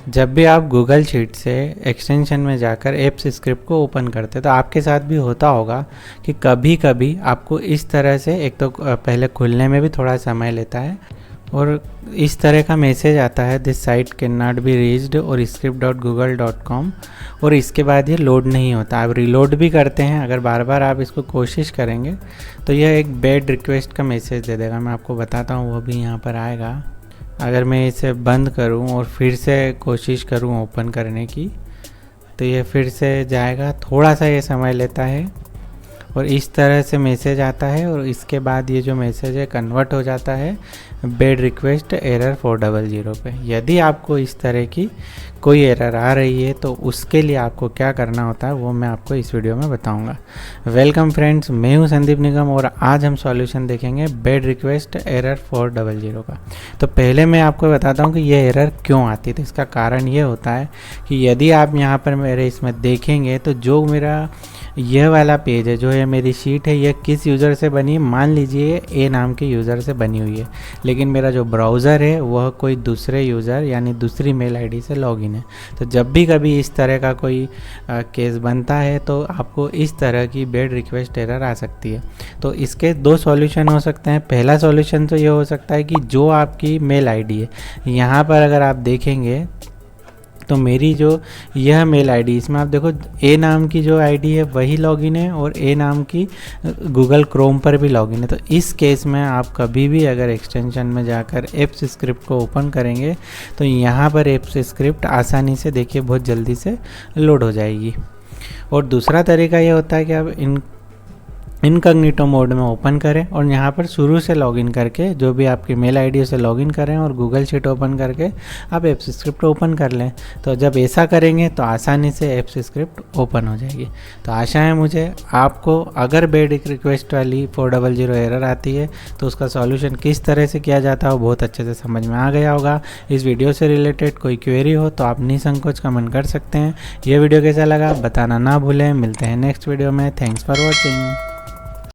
जब भी आप गूगल शीट से एक्सटेंशन में जाकर एप्स स्क्रिप्ट को ओपन करते हैं तो आपके साथ भी होता होगा कि कभी कभी आपको इस तरह से एक तो पहले खुलने में भी थोड़ा समय लेता है और इस तरह का मैसेज आता है, this site can not be reached और script.google.com, और इसके बाद ये लोड नहीं होता। आप रिलोड भी करते हैं, अगर बार बार आप इसको कोशिश करेंगे तो यह एक बैड रिक्वेस्ट का मैसेज दे देगा। मैं आपको बताता हूँ, वो भी यहाँ पर आएगा। अगर मैं इसे बंद करूं और फिर से कोशिश करूं ओपन करने की तो ये फिर से जाएगा, थोड़ा सा ये समय लेता है और इस तरह से मैसेज आता है और इसके बाद ये जो मैसेज है कन्वर्ट हो जाता है बैड रिक्वेस्ट एरर 400 पे। यदि आपको इस तरह की कोई एरर आ रही है तो उसके लिए आपको क्या करना होता है वो मैं आपको इस वीडियो में बताऊंगा। वेलकम फ्रेंड्स, मैं हूं संदीप निगम और आज हम सॉल्यूशन देखेंगे बैड रिक्वेस्ट एरर 400 का। तो पहले मैं आपको बताता हूं कि ये एरर क्यों आती है। तो इसका कारण ये होता है कि यदि आप यहाँ पर मेरे इसमें देखेंगे तो जो मेरा यह वाला पेज है, जो है मेरी शीट है, यह किस यूज़र से बनी है, मान लीजिए ए नाम के यूज़र से बनी हुई है, लेकिन मेरा जो ब्राउज़र है वह कोई दूसरे यूज़र यानी दूसरी मेल आईडी से लॉगिन है। तो जब भी कभी इस तरह का कोई केस बनता है तो आपको इस तरह की बैड रिक्वेस्ट एरर आ सकती है। तो इसके दो सॉल्यूशन हो सकते हैं। पहला सॉल्यूशन तो ये हो सकता है कि जो आपकी मेल आईडी है, यहाँ पर अगर आप देखेंगे तो मेरी जो यह मेल आईडी, इसमें आप देखो ए नाम की जो आईडी है वही लॉगिन है और ए नाम की गूगल क्रोम पर भी लॉगिन है। तो इस केस में आप कभी भी अगर एक्सटेंशन में जाकर एप्स स्क्रिप्ट को ओपन करेंगे तो यहाँ पर एप्स स्क्रिप्ट आसानी से देखिए बहुत जल्दी से लोड हो जाएगी। और दूसरा तरीका ये होता है कि आप इनकॉग्निटो मोड में ओपन करें और यहाँ पर शुरू से लॉगिन करके जो भी आपकी मेल आईडी से लॉगिन करें और गूगल शीट ओपन करके आप एप्स स्क्रिप्ट ओपन कर लें। तो जब ऐसा करेंगे तो आसानी से एप्स स्क्रिप्ट ओपन हो जाएगी। तो आशा है मुझे आपको अगर बैड रिक्वेस्ट वाली 400 एरर आती है तो उसका सॉल्यूशन किस तरह से किया जाता है वो बहुत अच्छे से समझ में आ गया होगा। इस वीडियो से रिलेटेड कोई क्वेरी हो तो आप निसंकोच कमेंट कर सकते हैं। यह वीडियो कैसा लगा बताना ना भूलें। मिलते हैं नेक्स्ट वीडियो में। Thanks for watching.